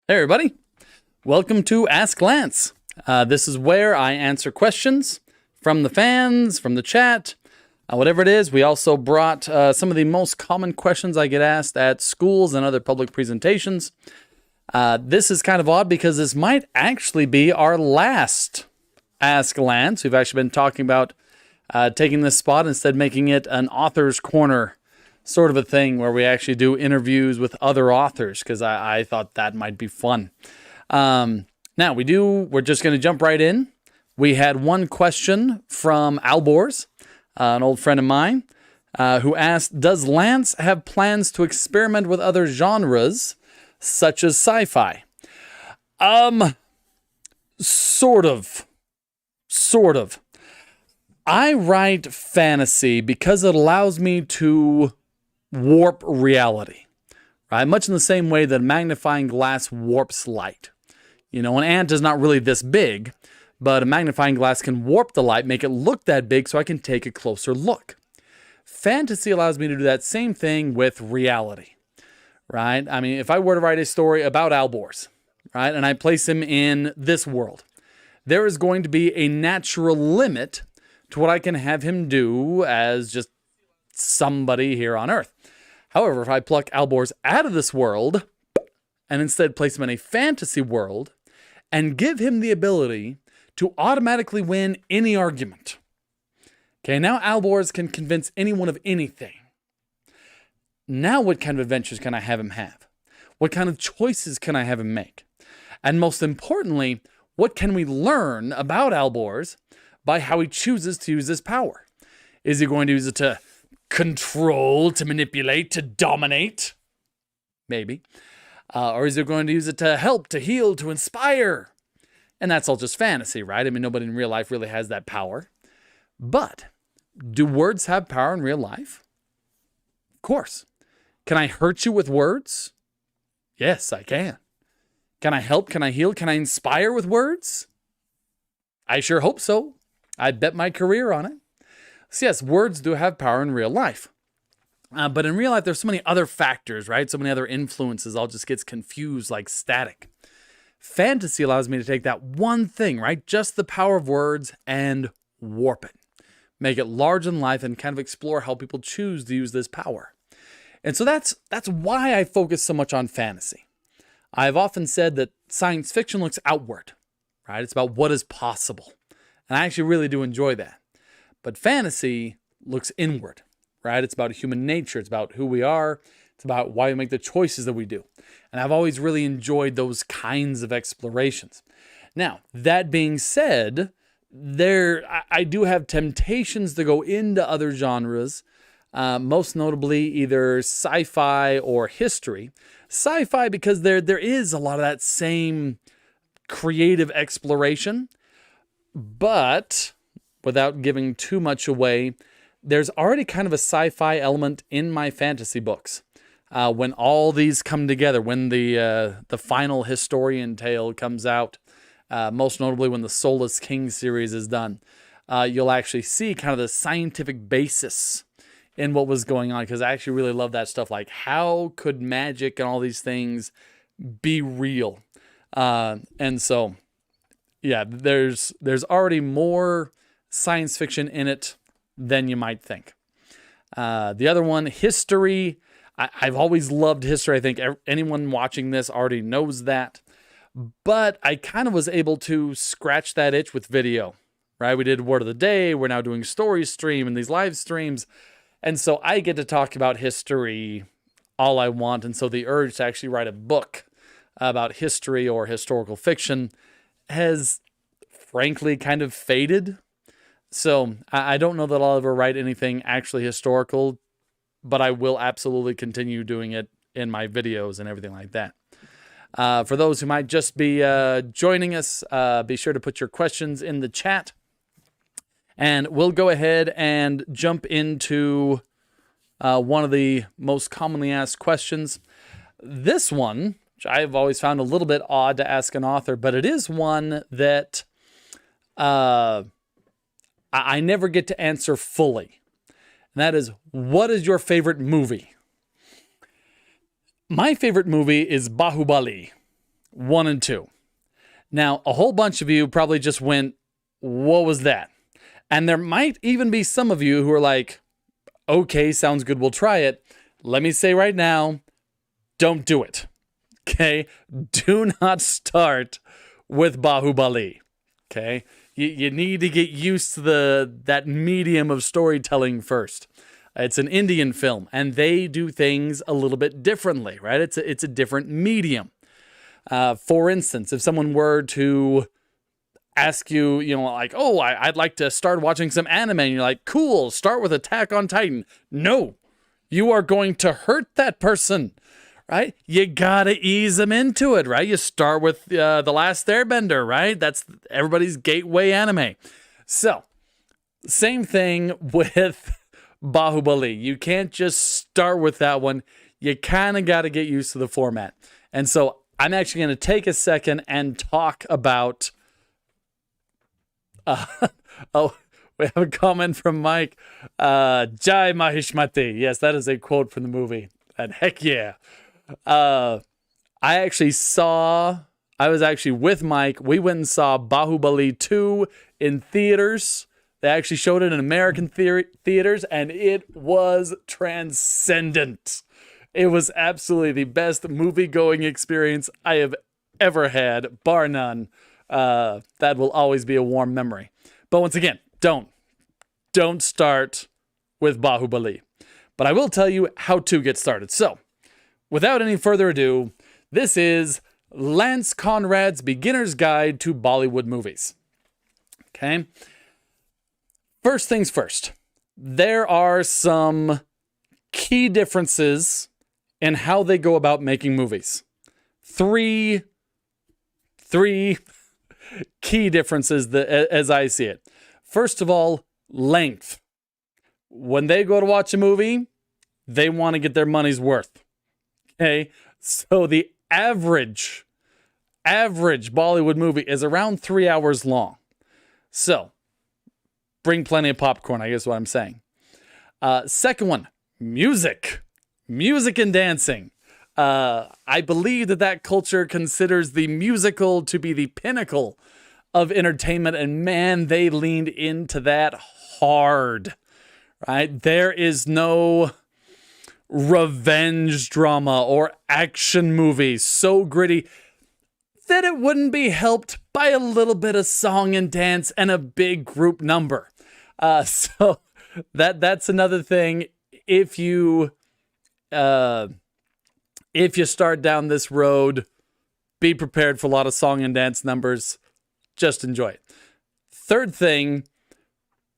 Hey everybody, welcome to Ask Lance. This is where I answer questions from the fans, from the chat, whatever it is. We also brought some of the most common questions I get asked at schools and other public presentations. This is kind of odd because this might actually be our last Ask Lance. We've actually been talking about taking this spot, instead making it an author's corner sort of a thing where we actually do interviews with other authors, because I thought that might be fun. Now we're just going to jump right in. We had one question from Albors, an old friend of mine, who asked, does Lance have plans to experiment with other genres such as sci-fi? Sort of. I write fantasy because it allows me to warp reality, right? Much in the same way that a magnifying glass warps light. You know, an ant is not really this big, but a magnifying glass can warp the light, make it look that big so I can take a closer look. Fantasy allows me to do that same thing with reality, right? I mean, if I were to write a story about Albors, right, and I place him in this world, there is going to be a natural limit to what I can have him do as just somebody here on Earth. However, if I pluck Albors out of this world and instead place him in a fantasy world and give him the ability to automatically win any argument. Okay, now Albors can convince anyone of anything. Now what kind of adventures can I have him have? What kind of choices can I have him make? And most importantly, what can we learn about Albors by how he chooses to use this power? Is he going to use it to control, to manipulate, to dominate? Maybe. Or is he going to use it to help, to heal, to inspire? And that's all just fantasy, right? I mean, nobody in real life really has that power. But do words have power in real life? Of course. Can I hurt you with words? Yes, I can. Can I help? Can I heal? Can I inspire with words? I sure hope so. I bet my career on it. So yes, words do have power in real life. But in real life, there's so many other factors, right? So many other influences, all just gets confused like static. Fantasy allows me to take that one thing, right? Just the power of words and warp it. Make it large in life and kind of explore how people choose to use this power. And so that's why I focus so much on fantasy. I've often said that science fiction looks outward, right? It's about what is possible. And I actually really do enjoy that. But fantasy looks inward, right? It's about human nature. It's about who we are. It's about why we make the choices that we do. And I've always really enjoyed those kinds of explorations. Now, that being said, I do have temptations to go into other genres, most notably either sci-fi or history. Sci-fi because there is a lot of that same creative exploration, but without giving too much away, there's already kind of a sci-fi element in my fantasy books. When all these come together, when the final historian tale comes out, most notably when the Soulless King series is done, you'll actually see kind of the scientific basis in what was going on, because I actually really love that stuff. Like, how could magic and all these things be real? And so, yeah, there's already more science fiction in it than you might think. The other one, history. I've always loved history. I think anyone watching this already knows that. But I kind of was able to scratch that itch with video, right? We did Word of the Day. We're now doing Story Stream and these live streams. And so I get to talk about history all I want. And so the urge to actually write a book about history or historical fiction has frankly kind of faded. So I don't know that I'll ever write anything actually historical, but I will absolutely continue doing it in my videos and everything like that. For those who might just be joining us, be sure to put your questions in the chat. And we'll go ahead and jump into one of the most commonly asked questions. This one, which I've always found a little bit odd to ask an author, but it is one that I never get to answer fully. And that is, what is your favorite movie? My favorite movie is Bahubali, 1 and 2. Now, a whole bunch of you probably just went, what was that? And there might even be some of you who are like, okay, sounds good, we'll try it. Let me say right now, don't do it. Okay? Do not start with Bahubali. Okay? You need to get used to that medium of storytelling first. It's an Indian film, and they do things a little bit differently, right? It's a different medium. For instance, if someone were to ask you, like, oh, I'd like to start watching some anime, and you're like, cool, start with Attack on Titan. No, you are going to hurt that person, right? You gotta ease them into it, right? You start with The Last Airbender, right? That's everybody's gateway anime. So, same thing with Bahubali. You can't just start with that one. You kind of got to get used to the format. And so I'm actually going to take a second and talk about... oh, we have a comment from Mike. Jai Mahishmati. Yes, that is a quote from the movie. And heck yeah. I was actually with Mike. We went and saw Bahubali 2 in theaters. They actually showed it in American theaters, and it was transcendent. It was absolutely the best movie-going experience I have ever had, bar none. That will always be a warm memory. But once again, don't start with Bahubali. But I will tell you how to get started. So, without any further ado, this is Lance Conrad's Beginner's Guide to Bollywood Movies. Okay? First things first, there are some key differences in how they go about making movies. Three key differences as I see it. First of all, length. When they go to watch a movie, they want to get their money's worth. Okay? So the average Bollywood movie is around 3 hours long. So, bring plenty of popcorn, I guess what I'm saying. Second one, music. Music and dancing. I believe that culture considers the musical to be the pinnacle of entertainment, and man, they leaned into that hard, right? There is no revenge drama or action movie so gritty that it wouldn't be helped by a little bit of song and dance and a big group number. So that's another thing. If you start down this road, be prepared for a lot of song and dance numbers. Just enjoy it. Third thing,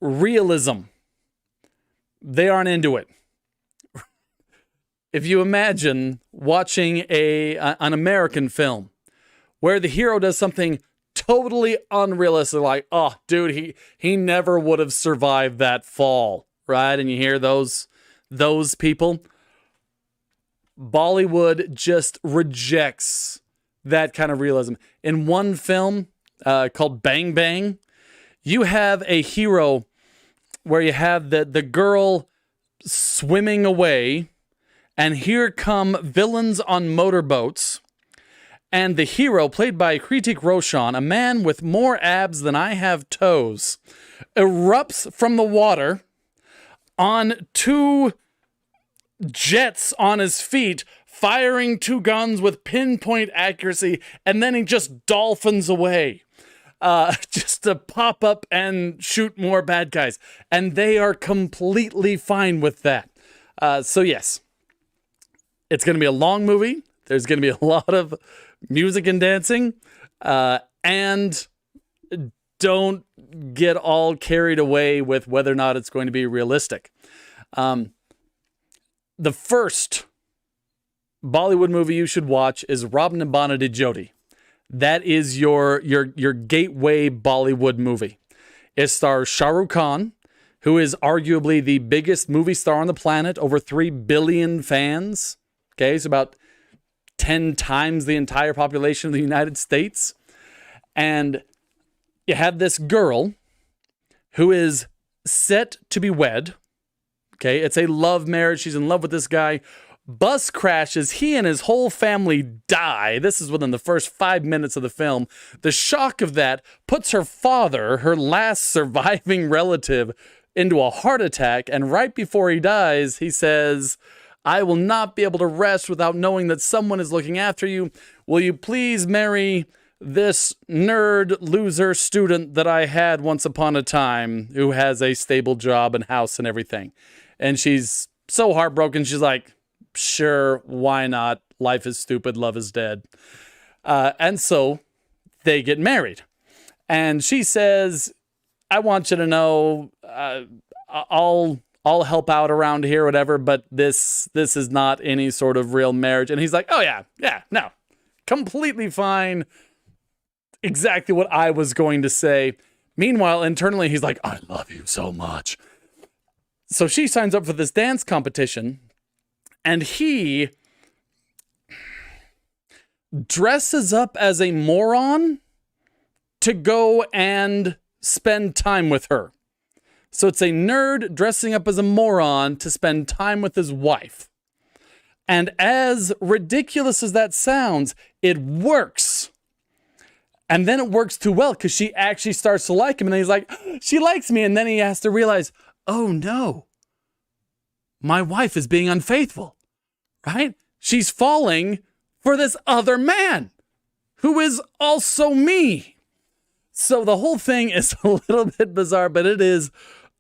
realism. They aren't into it. If you imagine watching an American film where the hero does something totally unrealistic, like, oh, dude, he never would have survived that fall, right? And you hear those people. Bollywood just rejects that kind of realism. In one film called Bang Bang, you have a hero where you have the girl swimming away, and here come villains on motorboats. And the hero, played by Hrithik Roshan, a man with more abs than I have toes, erupts from the water on 2 jets on his feet, firing 2 guns with pinpoint accuracy, and then he just dolphins away. Just to pop up and shoot more bad guys. And they are completely fine with that. So yes, it's going to be a long movie. There's going to be a lot of music and dancing, and don't get all carried away with whether or not it's going to be realistic. The first Bollywood movie you should watch is Rob Nibbana Di Jyoti. That is your gateway Bollywood movie. It stars Shah Rukh Khan, who is arguably the biggest movie star on the planet, over 3 billion fans. Okay, it's about 10 times the entire population of the United States. And you have this girl who is set to be wed. Okay, it's a love marriage. She's in love with this guy. Bus crashes. He and his whole family die. This is within the first 5 minutes of the film. The shock of that puts her father, her last surviving relative, into a heart attack. And right before he dies, he says, I will not be able to rest without knowing that someone is looking after you. Will you please marry this nerd loser student that I had once upon a time who has a stable job and house and everything? And she's so heartbroken. She's like, sure, why not? Life is stupid. Love is dead. And so they get married. And she says, I want you to know, I'll help out around here, whatever, but this is not any sort of real marriage. And he's like, oh yeah, no, completely fine. Exactly what I was going to say. Meanwhile, internally, he's like, I love you so much. So she signs up for this dance competition, and he dresses up as a moron to go and spend time with her. So it's a nerd dressing up as a moron to spend time with his wife. And as ridiculous as that sounds, it works. And then it works too well because she actually starts to like him. And then he's like, she likes me. And then he has to realize, oh no, my wife is being unfaithful, right? She's falling for this other man who is also me. So the whole thing is a little bit bizarre, but it is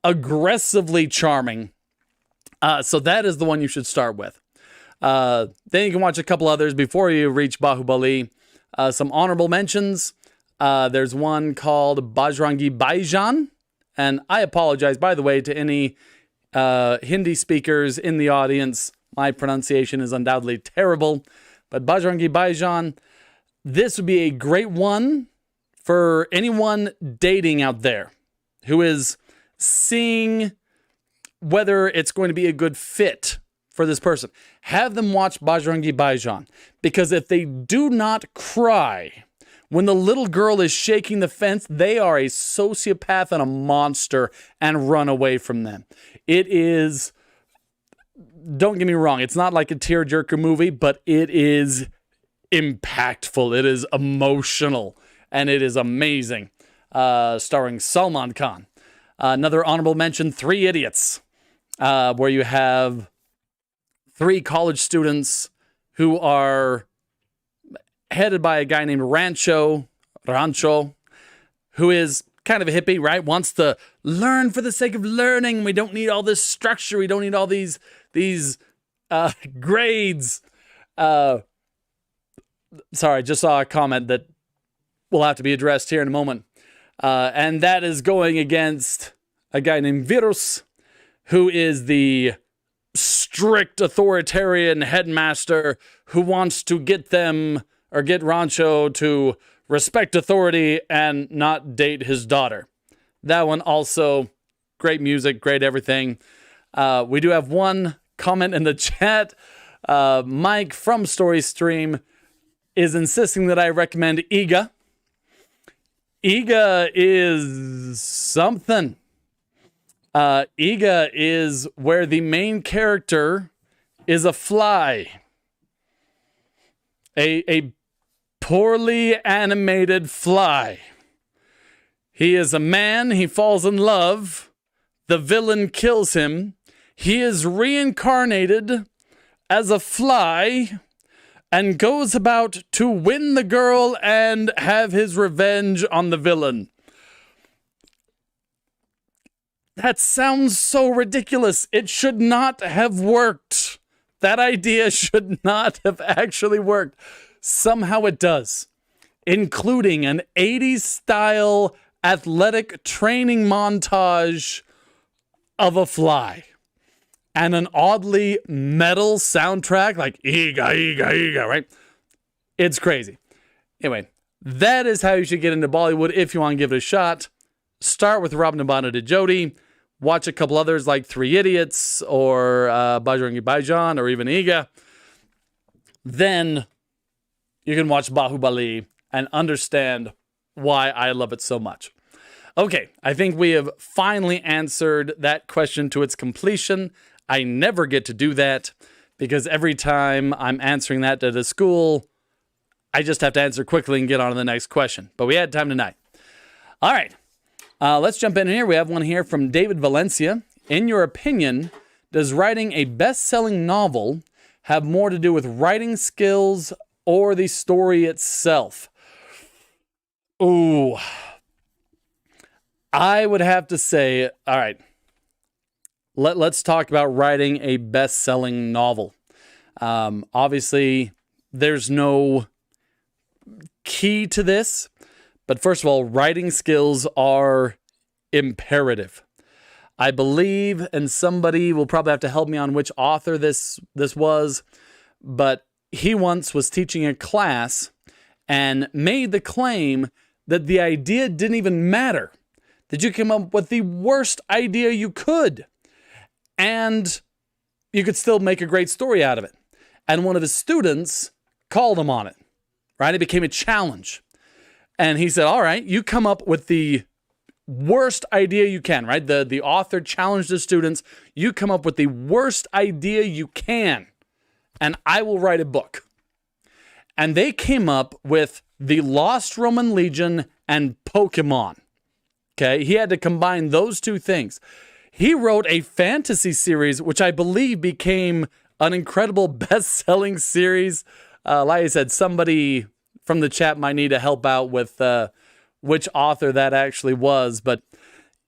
aggressively charming. So that is the one you should start with. Then you can watch a couple others before you reach Bahubali. Some honorable mentions. There's one called Bajrangi Bhaijaan. And I apologize, by the way, to any Hindi speakers in the audience. My pronunciation is undoubtedly terrible. But Bajrangi Bhaijaan, this would be a great one for anyone dating out there who is seeing whether it's going to be a good fit for this person. Have them watch Bajrangi Bhaijaan, because if they do not cry when the little girl is shaking the fence, they are a sociopath and a monster, and run away from them. It is, don't get me wrong, it's not like a tearjerker movie, but it is impactful. It is emotional, and it is amazing. Starring Salman Khan. Another honorable mention, Three Idiots, where you have three college students who are headed by a guy named Rancho, who is kind of a hippie, right? Wants to learn for the sake of learning. We don't need all this structure. We don't need all these grades. Sorry, just saw a comment that will have to be addressed here in a moment. And that is going against a guy named Virus, who is the strict authoritarian headmaster who wants to get them, or get Rancho to respect authority and not date his daughter. That one also, great music, great everything. We do have one comment in the chat. Mike from StoryStream is insisting that I recommend Iga. Iga is something. Iga is where the main character is a fly. A poorly animated fly. He is a man, he falls in love, the villain kills him, he is reincarnated as a fly, and goes about to win the girl and have his revenge on the villain. That sounds so ridiculous. It should not have worked. That idea should not have actually worked. Somehow it does, including an 80s style athletic training montage of a fly and an oddly metal soundtrack like Iga, Iga, Iga, right? It's crazy. Anyway, that is how you should get into Bollywood if you want to give it a shot. Start with Rob Nabana de Jodi. Watch a couple others like Three Idiots or Bajrangi Bhaijaan or even Iga. Then you can watch Bahubali and understand why I love it so much. Okay, I think we have finally answered that question to its completion. I never get to do that. because every time I'm answering that at a school, I just have to answer quickly and get on to the next question. But we had time tonight. All right. Let's jump in here. We have one here from David Valencia. In your opinion, does writing a best-selling novel have more to do with writing skills or the story itself? Ooh. I would have to say, all right, let's talk about writing a best-selling novel. Obviously, there's no key to this, but first of all, writing skills are imperative. I believe, and somebody will probably have to help me on which author this was, but he once was teaching a class and made the claim that the idea didn't even matter, that you came up with the worst idea you could, and you could still make a great story out of it. And one of his students called him on it, right? It became a challenge. And he said, all right, you come up with the worst idea you can, right? The author challenged the students, you come up with the worst idea you can, and I will write a book. And they came up with the Lost Roman Legion and Pokemon. Okay, he had to combine those two things. He wrote a fantasy series, which I believe became an incredible best-selling series. Like I said, somebody from the chat might need to help out with which author that actually was. But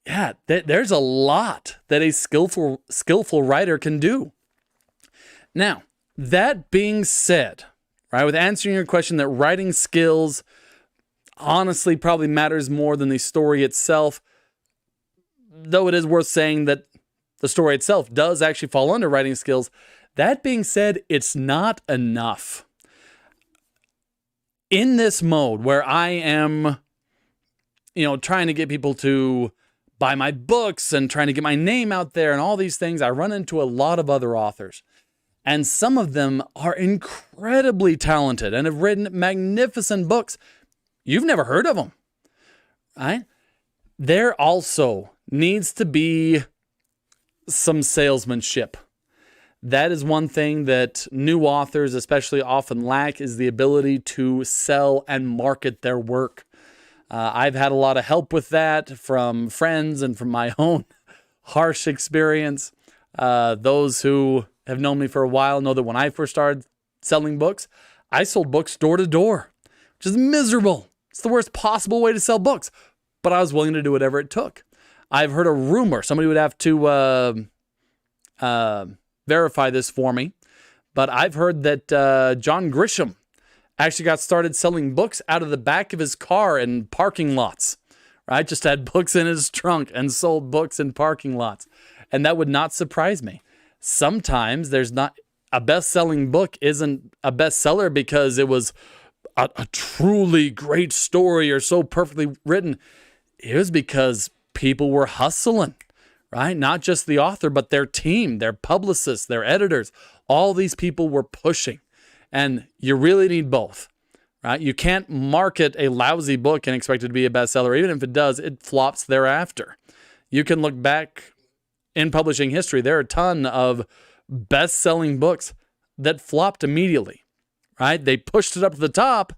yeah, there's a lot that a skillful writer can do. Now, that being said, right, with answering your question that writing skills honestly probably matters more than the story itself, though it is worth saying that the story itself does actually fall under writing skills. That being said, it's not enough. In this mode where I am, trying to get people to buy my books and trying to get my name out there and all these things, I run into a lot of other authors. And some of them are incredibly talented and have written magnificent books. You've never heard of them, right? There also needs to be some salesmanship. That is one thing that new authors especially often lack, is the ability to sell and market their work. I've had a lot of help with that from friends and from my own harsh experience. Those who have known me for a while know that when I first started selling books, I sold books door to door, which is miserable. It's the worst possible way to sell books, but I was willing to do whatever it took. I've heard a rumor, somebody would have to verify this for me, but I've heard that John Grisham actually got started selling books out of the back of his car in parking lots, right? Just had books in his trunk and sold books in parking lots. And that would not surprise me. Sometimes there's not a best-selling book isn't a bestseller because it was a truly great story or so perfectly written. It was because people were hustling, right? Not just the author, but their team, their publicists, their editors. All these people were pushing. And you really need both, right? You can't market a lousy book and expect it to be a bestseller. Even if it does, it flops thereafter. You can look back in publishing history. There are a ton of best-selling books that flopped immediately, right? They pushed it up to the top,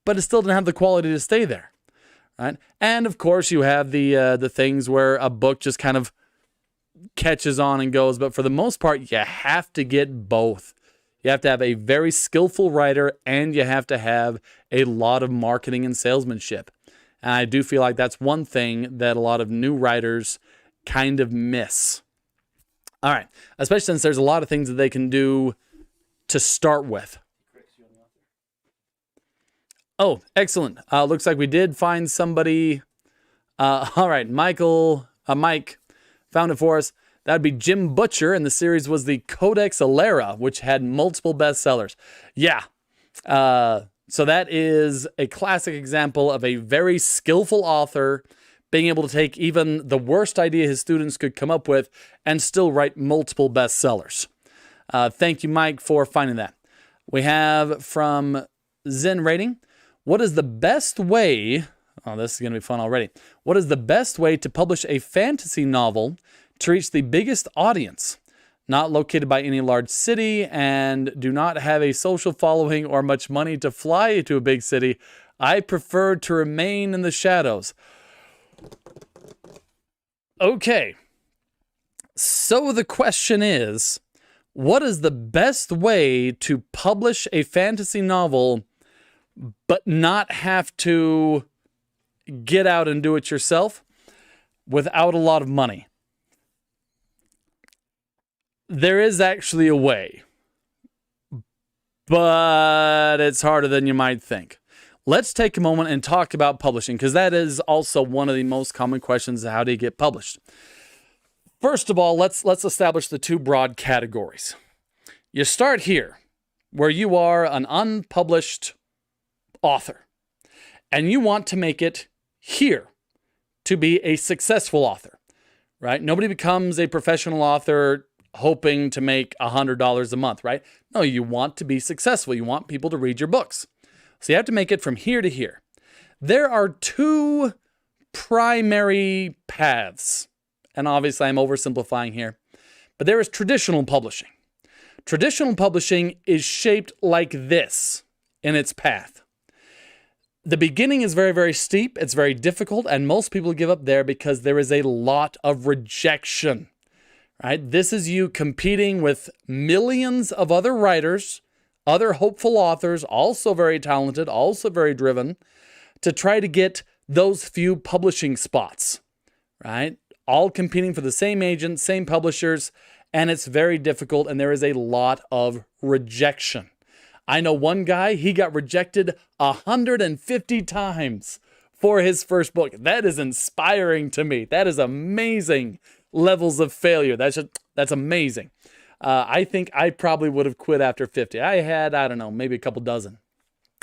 but it still didn't have the quality to stay there, right? And of course, you have the things where a book just kind of catches on and goes. But for the most part, you have to get both. You have to have a very skillful writer, and you have to have a lot of marketing and salesmanship. And I do feel like that's one thing that a lot of new writers kind of miss. All right, especially since there's a lot of things that they can do to start with. Oh, excellent. Looks like we did find somebody. All right, Mike found it for us. That would be Jim Butcher, and the series was the Codex Alera, which had multiple bestsellers. Yeah. So that is a classic example of a very skillful author being able to take even the worst idea his students could come up with and still write multiple bestsellers. Thank you, Mike, for finding that. We have from Zen Rating, what is the best way... Oh, this is going to be fun already. What is the best way to publish a fantasy novel to reach the biggest audience? not located by any large city, and do not have a social following or much money to fly to a big city. I prefer to remain in the shadows. Okay. So the question is, what is the best way to publish a fantasy novel but not have to get out and do it yourself without a lot of money? There is actually a way, but it's harder than you might think. Let's take a moment and talk about publishing, because that is also one of the most common questions. How do you get published? First of all, let's establish the two broad categories. You start here, where you are an unpublished author, and you want to make it here to be a successful author, right? Nobody becomes a professional author hoping to make $100 a month, right? No, you want to be successful. You want people to read your books. So you have to make it from here to here. There are two primary paths. And obviously I'm oversimplifying here, but there is traditional publishing. Traditional publishing is shaped like this in its path. The beginning is very, very steep. It's very difficult, and most people give up there because there is a lot of rejection, right? This is you competing with millions of other writers, other hopeful authors, also very talented, also very driven, to try to get those few publishing spots, right? All competing for the same agents, same publishers, and it's very difficult, and there is a lot of rejection. I know one guy, he got rejected 150 times for his first book. That is inspiring to me. That is amazing levels of failure. That's amazing. I think I probably would have quit after 50. I had, I don't know, maybe a couple dozen.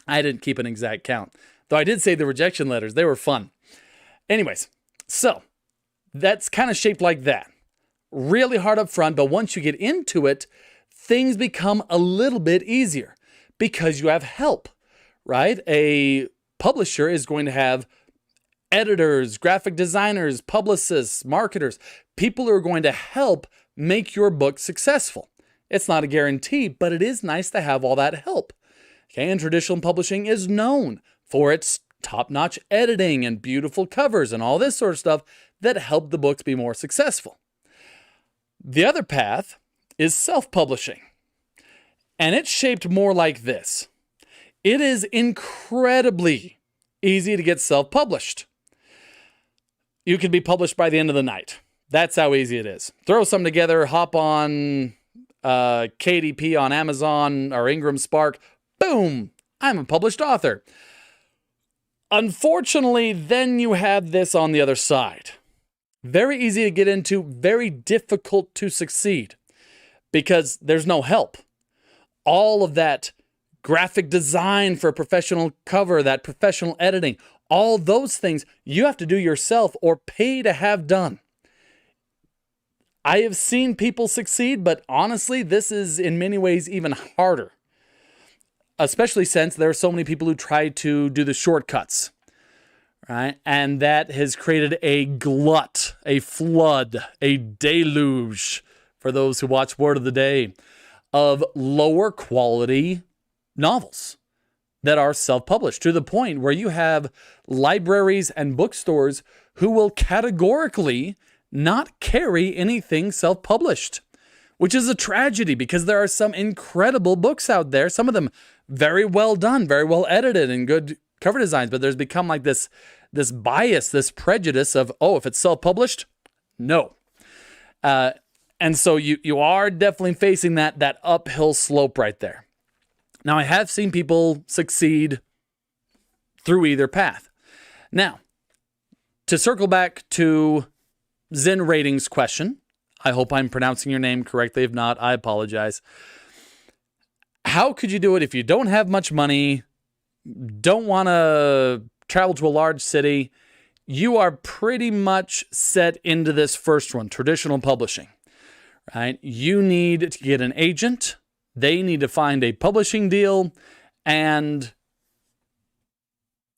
I didn't keep an exact count, though I did say the rejection letters. They were fun. Anyways, so that's kind of shaped like that. Really hard up front, but once you get into it, things become a little bit easier because you have help, right? A publisher is going to have editors, graphic designers, publicists, marketers, people who are going to help make your book successful. It's not a guarantee, but it is nice to have all that help. Okay, and traditional publishing is known for its top-notch editing and beautiful covers and all this sort of stuff that help the books be more successful. The other path is self-publishing, and it's shaped more like this. It is incredibly easy to get self-published. You can be published by the end of the night. That's how easy it is. Throw something together, hop on KDP on Amazon or Ingram Spark. Boom! I'm a published author. Unfortunately, then you have this on the other side. Very easy to get into, very difficult to succeed because there's no help. All of that graphic design for a professional cover, that professional editing, all those things you have to do yourself or pay to have done. I have seen people succeed, but honestly, this is in many ways even harder. Especially since there are so many people who try to do the shortcuts, right? And that has created a glut, a flood, a deluge, for those who watch Word of the Day, of lower quality novels that are self-published, to the point where you have libraries and bookstores who will categorically not carry anything self-published, which is a tragedy because there are some incredible books out there, some of them very well done, very well edited and good cover designs, but there's become like this bias, this prejudice of, oh, if it's self-published, no. And so you are definitely facing that uphill slope right there. Now, I have seen people succeed through either path. Now, to circle back to Zen Ratings' question, I hope I'm pronouncing your name correctly. If not, I apologize. How could you do it if you don't have much money, don't want to travel to a large city? You are pretty much set into this first one, traditional publishing, right? You need to get an agent. They need to find a publishing deal. And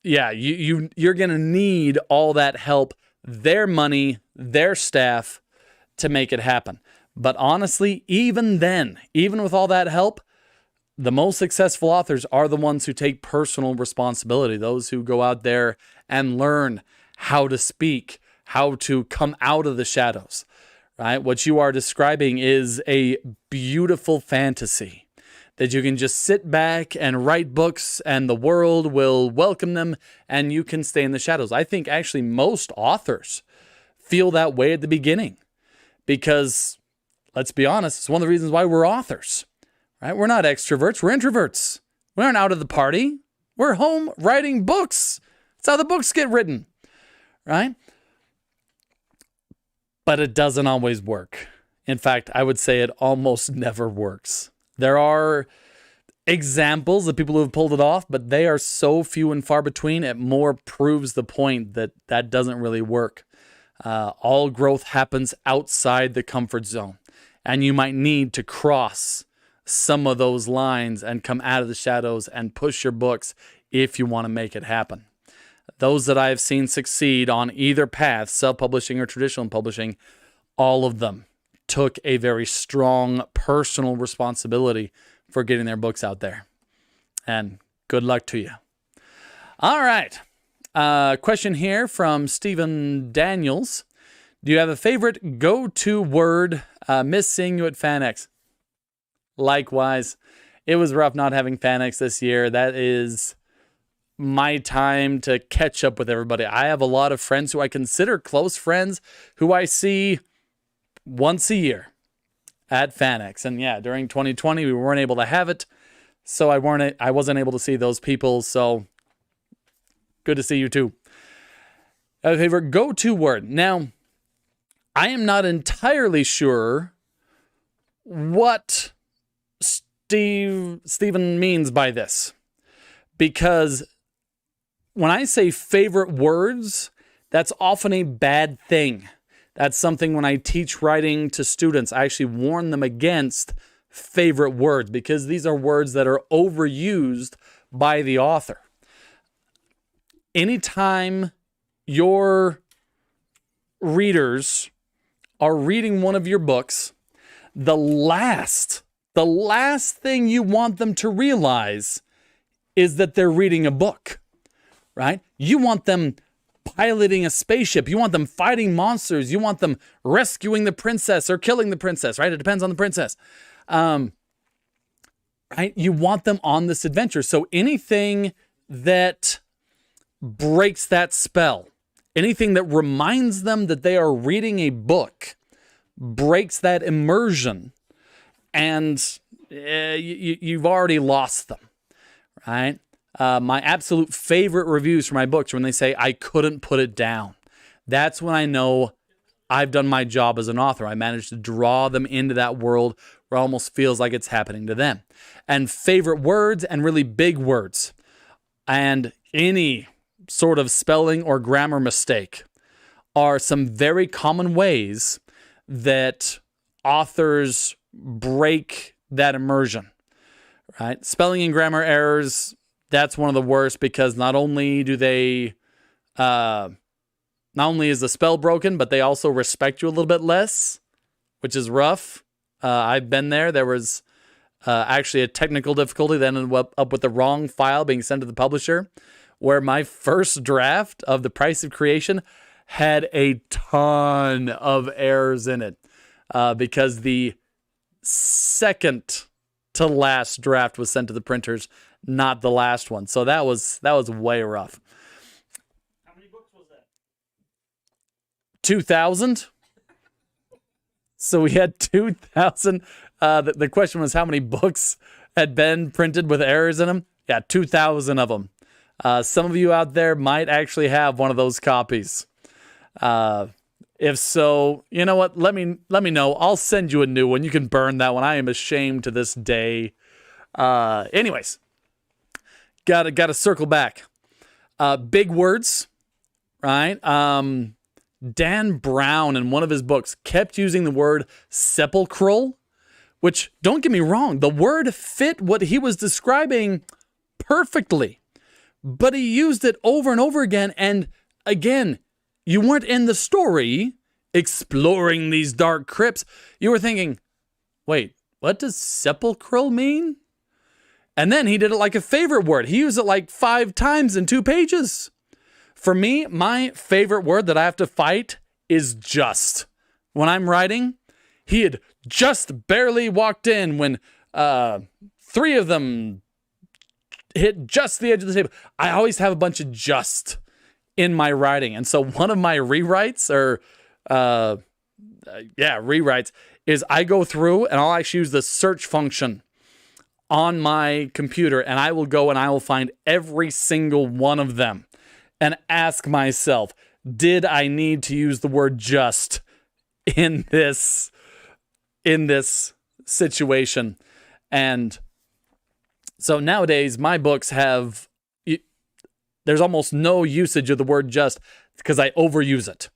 yeah, you're going to need all that help, their money, their staff to make it happen. But honestly, even then, even with all that help, the most successful authors are the ones who take personal responsibility, those who go out there and learn how to speak, how to come out of the shadows, right? What you are describing is a beautiful fantasy that you can just sit back and write books and the world will welcome them and you can stay in the shadows. I think actually most authors feel that way at the beginning because, let's be honest, it's one of the reasons why we're authors, right? We're not extroverts, we're introverts. We aren't out of the party. We're home writing books. That's how the books get written, right? But it doesn't always work. In fact, I would say it almost never works. There are examples of people who have pulled it off, but they are so few and far between, it more proves the point that that doesn't really work. All growth happens outside the comfort zone, and you might need to cross some of those lines and come out of the shadows and push your books if you want to make it happen. Those that I have seen succeed on either path, self-publishing or traditional publishing, all of them took a very strong personal responsibility for getting their books out there. And good luck to you. All right. Question here from Stephen Daniels. Do you have a favorite go-to word? Miss seeing you at FanX. Likewise. It was rough not having FanX this year. That is my time to catch up with everybody. I have a lot of friends who I consider close friends who I see once a year at FanX. And yeah, during 2020, we weren't able to have it. So I wasn't able to see those people. So good to see you too. A favorite go-to word. Now, I am not entirely sure what Stephen means by this. Because when I say favorite words, that's often a bad thing. That's something when I teach writing to students, I actually warn them against favorite words because these are words that are overused by the author. Anytime your readers are reading one of your books, the last thing you want them to realize is that they're reading a book, right? You want them piloting a spaceship. You want them fighting monsters. You want them rescuing the princess or killing the princess, right? It depends on the princess. Right? You want them on this adventure. So anything that breaks that spell, anything that reminds them that they are reading a book, breaks that immersion, and you've already lost them, right? My absolute favorite reviews for my books are when they say, I couldn't put it down. That's when I know I've done my job as an author. I managed to draw them into that world where it almost feels like it's happening to them. And favorite words and really big words and any sort of spelling or grammar mistake are some very common ways that authors break that immersion, right? Spelling and grammar errors, that's one of the worst because not only is the spell broken, but they also respect you a little bit less, which is rough. I've been there. There was actually a technical difficulty that ended up with the wrong file being sent to the publisher, where my first draft of The Price of Creation had a ton of errors in it because the second to last draft was sent to the printers, not the last one. So that was way rough. How many books was that? 2,000. So we had 2,000. The question was how many books had been printed with errors in them? Yeah, 2,000 of them. Some of you out there might actually have one of those copies. If so, you know what? Let me know. I'll send you a new one. You can burn that one. I am ashamed to this day. Anyways, gotta circle back. Big words, right? Dan Brown in one of his books kept using the word sepulchral, which, don't get me wrong, the word fit what he was describing perfectly, but he used it over and over again. And again, you weren't in the story. exploring these dark crypts, you were thinking, wait, what does sepulchral mean? And then he did it like a favorite word. He used it like 5 times in 2 pages. For me, my favorite word that I have to fight is just. When I'm writing, he had just barely walked in when 3 of them hit just the edge of the table. I always have a bunch of just in my writing. And so one of my rewrites rewrites is I go through and I'll actually use the search function on my computer, and I will go and I will find every single one of them and ask myself, did I need to use the word just in this situation? And so nowadays my books there's almost no usage of the word just because I overuse it.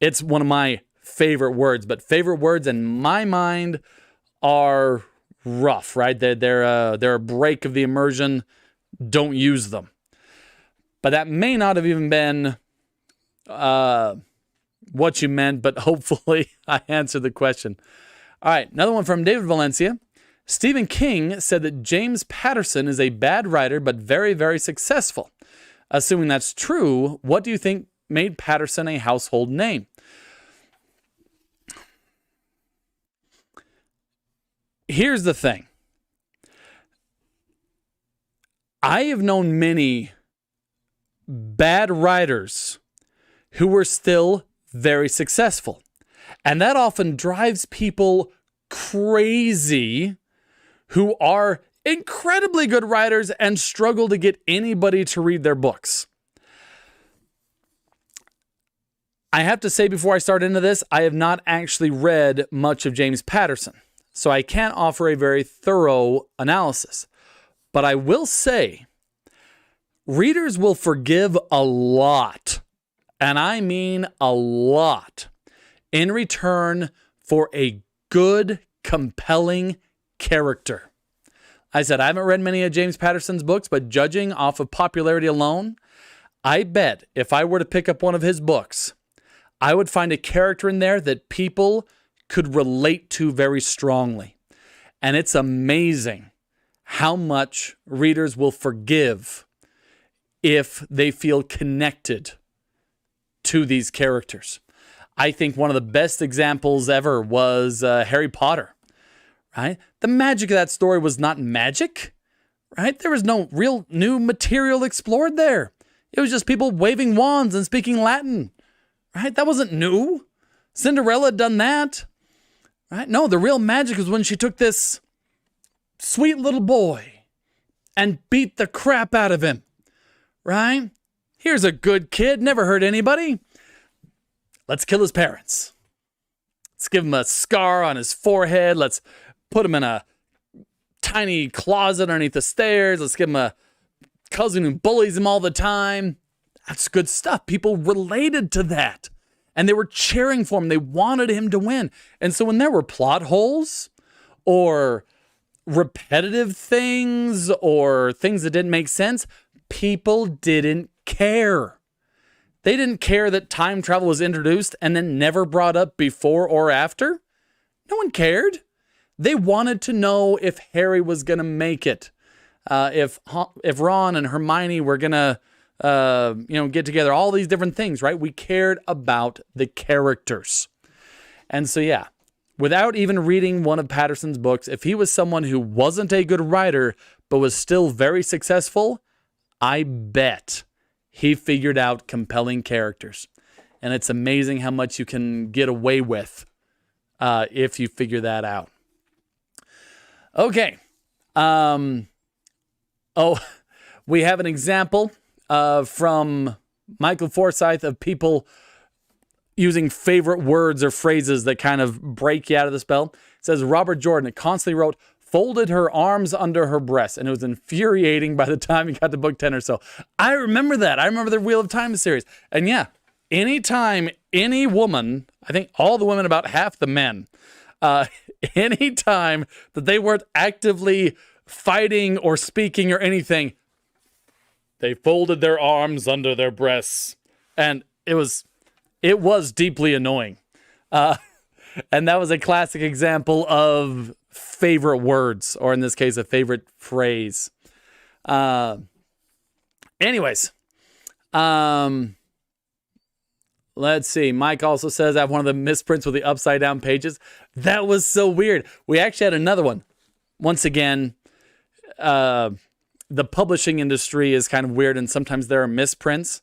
It's one of my favorite words, but favorite words in my mind are rough, right? They're a break of the immersion. Don't use them. But that may not have even been what you meant, but hopefully I answered the question. All right, another one from David Valencia. Stephen King said that James Patterson is a bad writer, but very, very successful. Assuming that's true, what do you think made Patterson a household name? Here's the thing. I have known many bad writers who were still very successful. And that often drives people crazy who are incredibly good writers and struggle to get anybody to read their books. I have to say before I start into this, I have not actually read much of James Patterson, so I can't offer a very thorough analysis. But I will say, readers will forgive a lot, and I mean a lot, in return for a good, compelling character. I said I haven't read many of James Patterson's books, but judging off of popularity alone, I bet if I were to pick up one of his books, I would find a character in there that people could relate to very strongly. And it's amazing how much readers will forgive if they feel connected to these characters. I think one of the best examples ever was Harry Potter. Right? The magic of that story was not magic, right? There was no real new material explored there. It was just people waving wands and speaking Latin, right? That wasn't new. Cinderella had done that, right? No, the real magic was when she took this sweet little boy and beat the crap out of him, right? Here's a good kid, never hurt anybody. Let's kill his parents. Let's give him a scar on his forehead. Let's put him in a tiny closet underneath the stairs. Let's give him a cousin who bullies him all the time. That's good stuff. People related to that. And they were cheering for him. They wanted him to win. And so when there were plot holes or repetitive things or things that didn't make sense, people didn't care. They didn't care that time travel was introduced and then never brought up before or after. No one cared. They wanted to know if Harry was going to make it, if Ron and Hermione were going to, get together. All these different things, right? We cared about the characters, and so yeah. Without even reading one of Patterson's books, if he was someone who wasn't a good writer but was still very successful, I bet he figured out compelling characters, and it's amazing how much you can get away with if you figure that out. Okay. We have an example from Michael Forsyth of people using favorite words or phrases that kind of break you out of the spell. It says Robert Jordan constantly wrote, folded her arms under her breasts, and it was infuriating by the time he got to book 10 or so. I remember that. I remember the Wheel of Time series. And yeah, anytime any woman, I think all the women, about half the men, any time that they weren't actively fighting or speaking or anything, they folded their arms under their breasts. And it was deeply annoying. And that was a classic example of favorite words, or in this case, a favorite phrase. Anyways, let's see. Mike also says I have one of the misprints with the upside down pages. That was so weird. We actually had another one. Once again, the publishing industry is kind of weird, and sometimes there are misprints.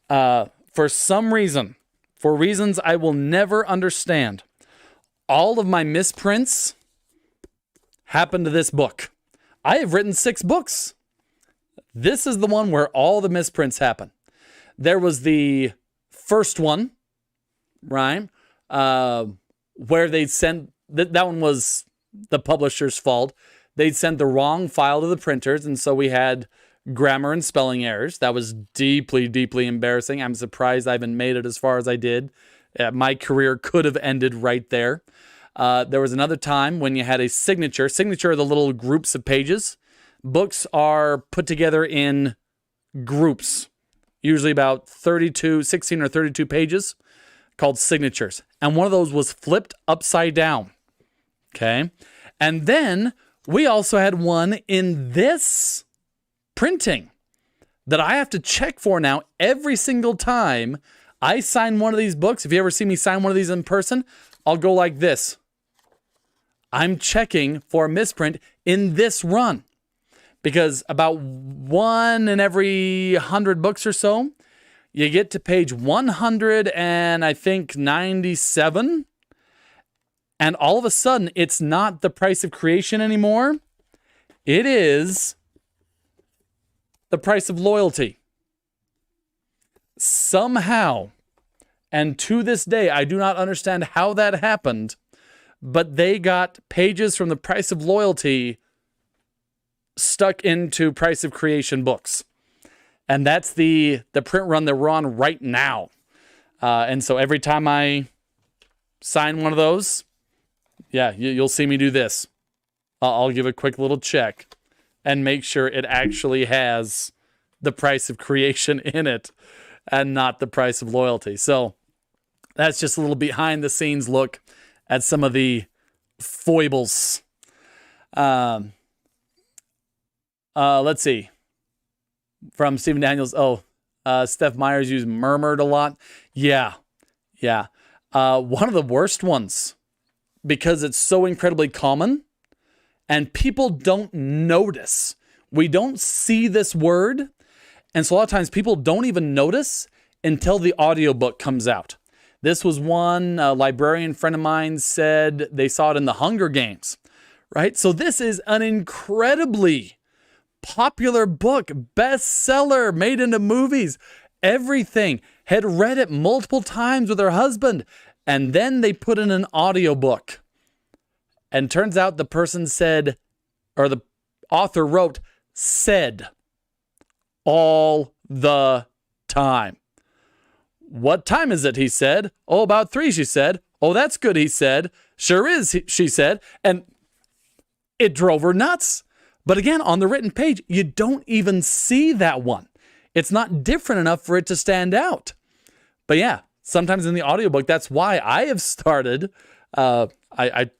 For some reason, for reasons I will never understand, all of my misprints happened to this book. I have written 6 books. This is the one where all the misprints happen. There was the first one, right? Where they'd sent, that one was the publisher's fault. They'd sent the wrong file to the printers, and so we had grammar and spelling errors. That was deeply, deeply embarrassing. I'm surprised I even made it as far as I did. My career could have ended right there. There was another time when you had a signature. Signature are the little groups of pages. Books are put together in groups, usually about 16 or 32 pages, called signatures. And one of those was flipped upside down. Okay. And then we also had one in this printing that I have to check for now every single time I sign one of these books. If you ever see me sign one of these in person, I'll go like this. I'm checking for a misprint in this run. Because about 1 in every 100 books or so, you get to page 100 and I think 97. And all of a sudden, it's not the price of creation anymore. It is the price of loyalty. Somehow, and to this day, I do not understand how that happened, but they got pages from the price of loyalty stuck into price of creation books. And that's the print run that we're on right now. And so every time I sign one of those, yeah, you'll see me do this. I'll give a quick little check and make sure it actually has the price of creation in it and not the price of loyalty. So that's just a little behind the scenes look at some of the foibles. Let's see. From Stephen Daniels. Steph Myers used murmured a lot. Yeah. One of the worst ones, because it's so incredibly common and people don't notice. We don't see this word. And so a lot of times people don't even notice until the audiobook comes out. This was one librarian friend of mine said they saw it in the Hunger Games, right? So this is an incredibly popular book, bestseller, made into movies, everything. Had read it multiple times with her husband. And then they put in an audiobook. And turns out the person said, or the author wrote, said all the time. What time is it? He said. Oh, about 3, she said. Oh, that's good, he said. Sure is, she said. And it drove her nuts. But again, on the written page, you don't even see that one. It's not different enough for it to stand out. But yeah, sometimes in the audiobook, that's why I have started. I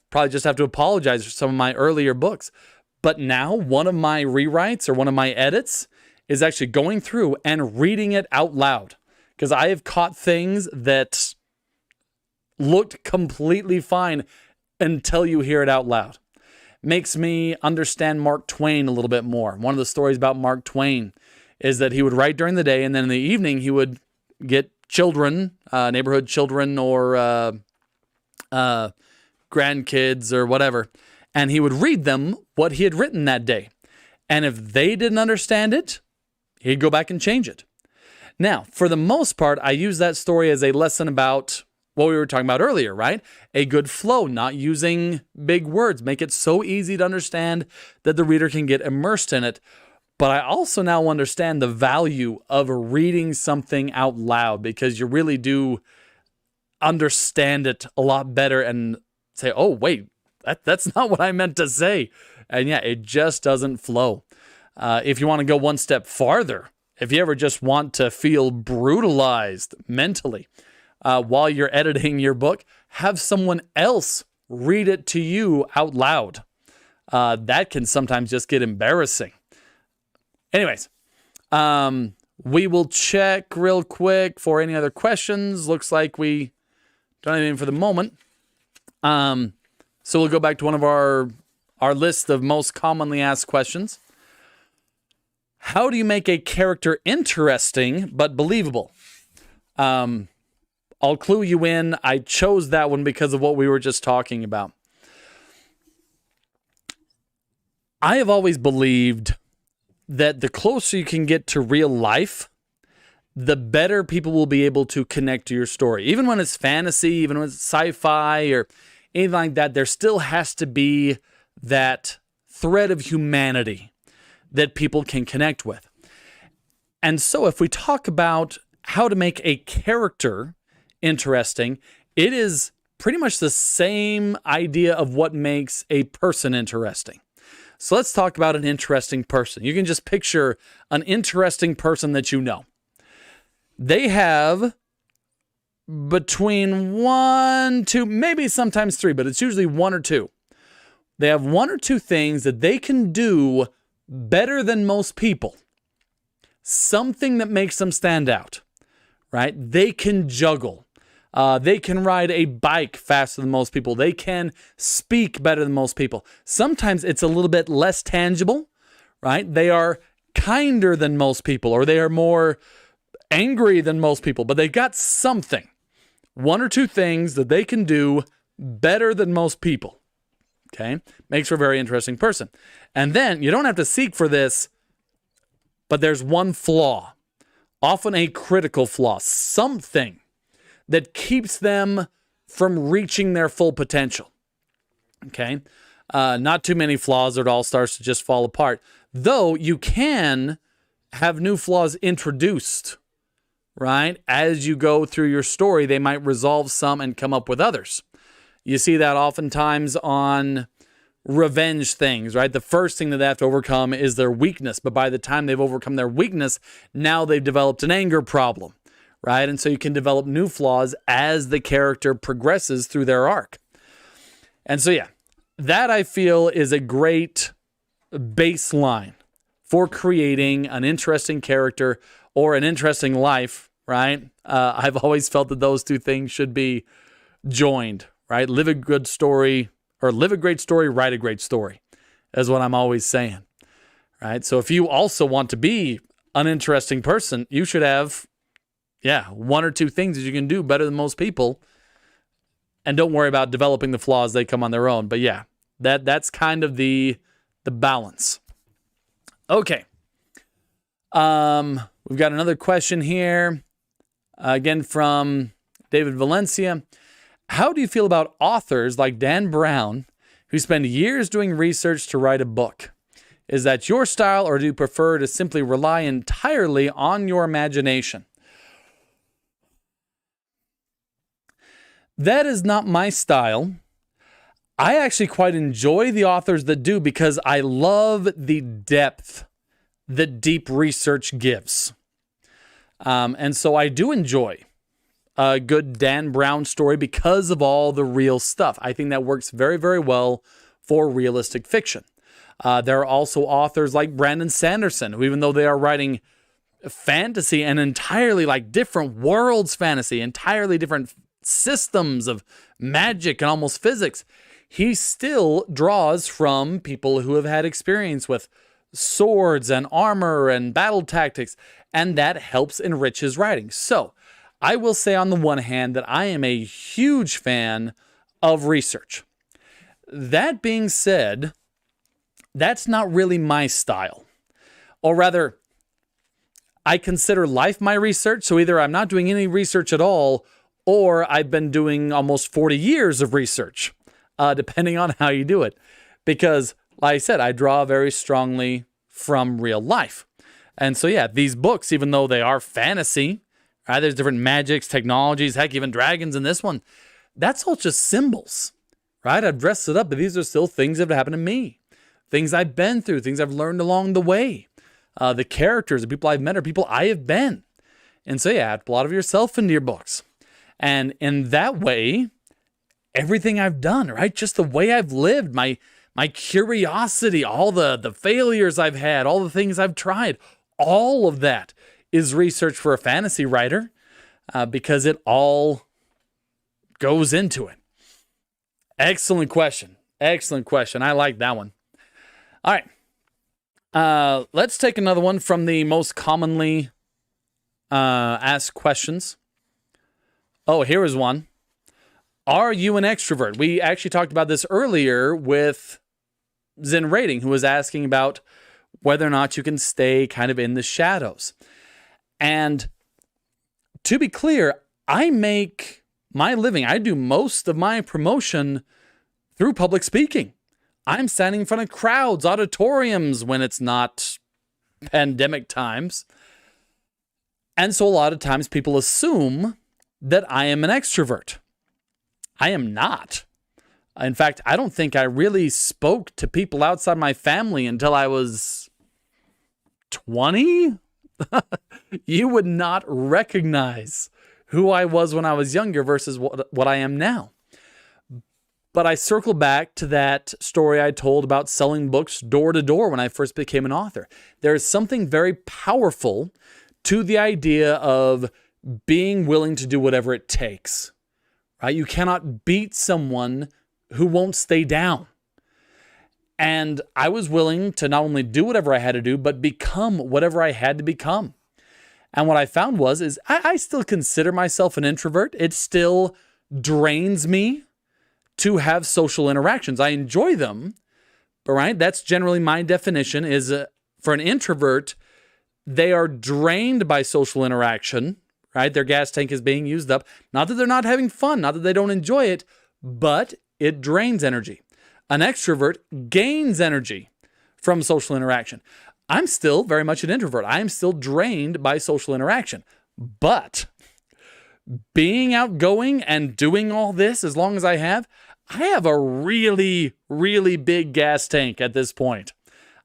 probably just have to apologize for some of my earlier books. But now one of my rewrites or one of my edits is actually going through and reading it out loud. Because I have caught things that looked completely fine until you hear it out loud. Makes me understand Mark Twain a little bit more. One of the stories about Mark Twain is that he would write during the day, and then in the evening he would get children, neighborhood children or grandkids or whatever, and he would read them what he had written that day. And if they didn't understand it, he'd go back and change it. Now, for the most part, I use that story as a lesson about what we were talking about earlier, right? A good flow, not using big words. Make it so easy to understand that the reader can get immersed in it. But I also now understand the value of reading something out loud, because you really do understand it a lot better and say, oh, wait, that's not what I meant to say. And yeah, it just doesn't flow. If you want to go one step farther, if you ever just want to feel brutalized mentally, while you're editing your book, have someone else read it to you out loud. That can sometimes just get embarrassing. Anyways, we will check real quick for any other questions. Looks like we don't have anything for the moment. So we'll go back to one of our list of most commonly asked questions. How do you make a character interesting but believable? I'll clue you in. I chose that one because of what we were just talking about. I have always believed that the closer you can get to real life, the better people will be able to connect to your story. Even when it's fantasy, even when it's sci-fi or anything like that, there still has to be that thread of humanity that people can connect with. And so if we talk about how to make a character interesting, it is pretty much the same idea of what makes a person interesting. So let's talk about an interesting person. You can just picture an interesting person that you know. They have between 1, 2, maybe sometimes 3, but it's usually 1 or 2. They have 1 or 2 things that they can do better than most people. Something that makes them stand out, right? They can juggle. They can ride a bike faster than most people. They can speak better than most people. Sometimes it's a little bit less tangible, right? They are kinder than most people, or they are more angry than most people, but they've got something, 1 or 2 things that they can do better than most people. Okay? Makes for a very interesting person. And then you don't have to seek for this, but there's one flaw, often a critical flaw, something that keeps them from reaching their full potential. Okay? Not too many flaws, or it all starts to just fall apart. Though you can have new flaws introduced, right? As you go through your story, they might resolve some and come up with others. You see that oftentimes on revenge things, right? The first thing that they have to overcome is their weakness. But by the time they've overcome their weakness, now they've developed an anger problem, right? And so you can develop new flaws as the character progresses through their arc. And so, yeah, that I feel is a great baseline for creating an interesting character or an interesting life, right? I've always felt that those 2 things should be joined, right? Live a good story, or live a great story, write a great story, is what I'm always saying, right? So if you also want to be an interesting person, you should have, 1 or 2 things that you can do better than most people, and don't worry about developing the flaws. They come on their own. But yeah, that's kind of the balance. Okay. We've got another question here, again from David Valencia. How do you feel about authors like Dan Brown who spend years doing research to write a book? Is that your style, or do you prefer to simply rely entirely on your imagination? That is not my style. I actually quite enjoy the authors that do, because I love the depth that deep research gives. And so I do enjoy a good Dan Brown story because of all the real stuff. I think that works very, very well for realistic fiction. There are also authors like Brandon Sanderson, who, even though they are writing fantasy and entirely like different worlds fantasy, entirely different systems of magic and almost physics, he still draws from people who have had experience with swords and armor and battle tactics, and that helps enrich his writing. So I will say on the one hand that I am a huge fan of research. That being said, that's not really my style. Or rather, I consider life my research, so either I'm not doing any research at all, or I've been doing almost 40 years of research, depending on how you do it. Because, like I said, I draw very strongly from real life. And so, yeah, these books, even though they are fantasy, right, there's different magics, technologies, heck, even dragons in this one, that's all just symbols, right? I've dressed it up, but these are still things that have happened to me, things I've been through, things I've learned along the way. The characters, the people I've met, are people I have been. And so, yeah, add a lot of yourself into your books. And in that way, everything I've done, right? Just the way I've lived, my curiosity, all the failures I've had, all the things I've tried, all of that is research for a fantasy writer because it all goes into it. Excellent question. Excellent question. I like that one. All right. Let's take another one from the most commonly asked questions. Oh, here is one. Are you an extrovert? We actually talked about this earlier with Zen Rating, who was asking about whether or not you can stay kind of in the shadows. And to be clear, I make my living, I do most of my promotion through public speaking. I'm standing in front of crowds, auditoriums when it's not pandemic times. And so a lot of times people assume that I am an extrovert. I am not. In fact, I don't think I really spoke to people outside my family until I was 20. You would not recognize who I was when I was younger versus what I am now. But I circle back to that story I told about selling books door to door when I first became an author. There is something very powerful to the idea of being willing to do whatever it takes, right? You cannot beat someone who won't stay down. And I was willing to not only do whatever I had to do, but become whatever I had to become. And what I found is I still consider myself an introvert. It still drains me to have social interactions. I enjoy them, but right, that's generally my definition is for an introvert, they are drained by social interaction, right? Their gas tank is being used up. Not that they're not having fun, not that they don't enjoy it, but it drains energy. An extrovert gains energy from social interaction. I'm still very much an introvert. I am still drained by social interaction. But being outgoing and doing all this as long as I have a really, really big gas tank at this point.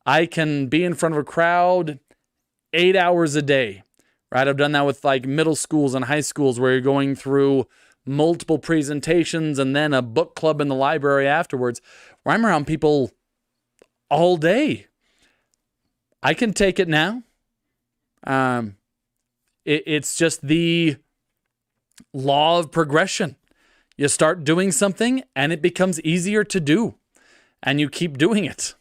I can be in front of a crowd 8 hours a day, right? I've done that with like middle schools and high schools where you're going through multiple presentations and then a book club in the library afterwards, where I'm around people all day. I can take it now. It's just the law of progression. You start doing something and it becomes easier to do and you keep doing it.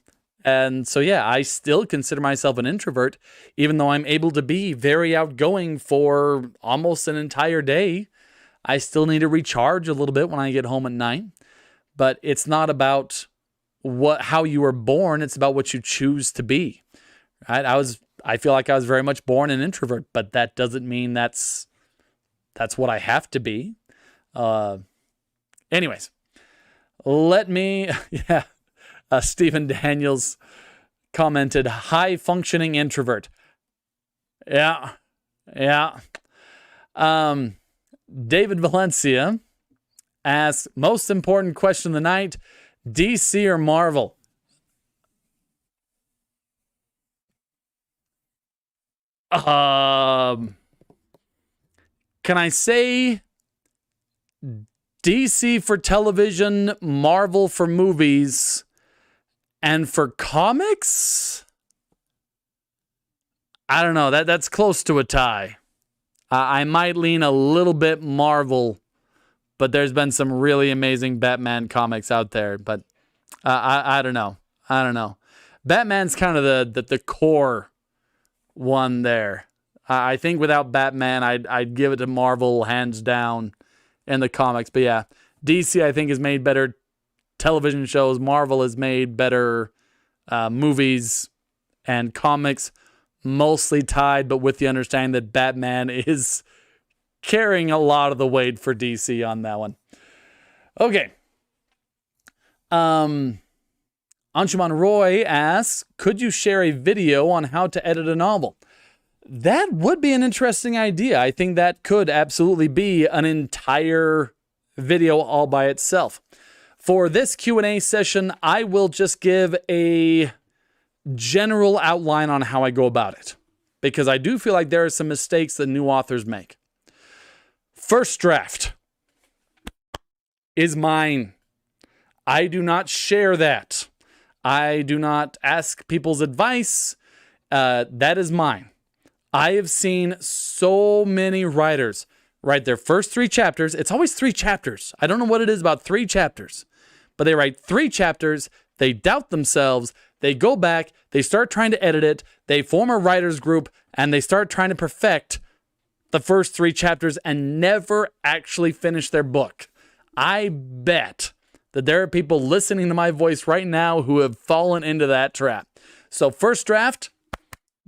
And so, yeah, I still consider myself an introvert, even though I'm able to be very outgoing for almost an entire day. I still need to recharge a little bit when I get home at night, but it's not about how you were born. It's about what you choose to be, right? I feel like I was very much born an introvert, but that doesn't mean that's what I have to be. Anyways, Stephen Daniels commented, high functioning introvert. Yeah. David Valencia asked, most important question of the night, DC or Marvel? Can I say DC for television, Marvel for movies, and for comics? I don't know. That's close to a tie. I might lean a little bit Marvel, but there's been some really amazing Batman comics out there. But I don't know. Batman's kind of the core one there. I think without Batman, I'd give it to Marvel hands down in the comics. But yeah, DC I think has made better television shows. Marvel has made better movies and comics, mostly tied, but with the understanding that Batman is carrying a lot of the weight for DC on that one. Okay. Anshuman Roy asks, could you share a video on how to edit a novel? That would be an interesting idea. I think that could absolutely be an entire video all by itself. For this Q&A session, I will just give a general outline on how I go about it, because I do feel like there are some mistakes that new authors make. First draft. is mine. I do not share that. I do not ask people's advice. That is mine. I have seen so many writers write their first 3 chapters. It's always 3 chapters. I don't know what it is about 3 chapters, but they write 3 chapters. They doubt themselves. They go back. They start trying to edit it. They form a writer's group and they start trying to perfect the first 3 chapters and never actually finish their book. I bet that there are people listening to my voice right now who have fallen into that trap. So first draft,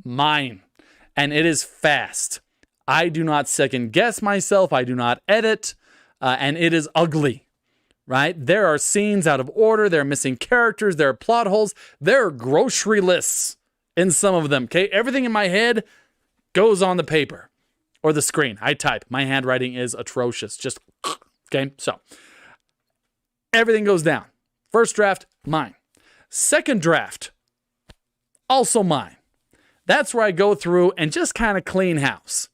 mine. And it is fast. I do not second guess myself. I do not edit. And it is ugly, right? There are scenes out of order. There are missing characters. There are plot holes. There are grocery lists in some of them, okay? Everything in my head goes on the paper or the screen. I type. My handwriting is atrocious. Just, okay? So everything goes down. First draft, mine. Second draft, also mine. That's where I go through and just kind of clean house,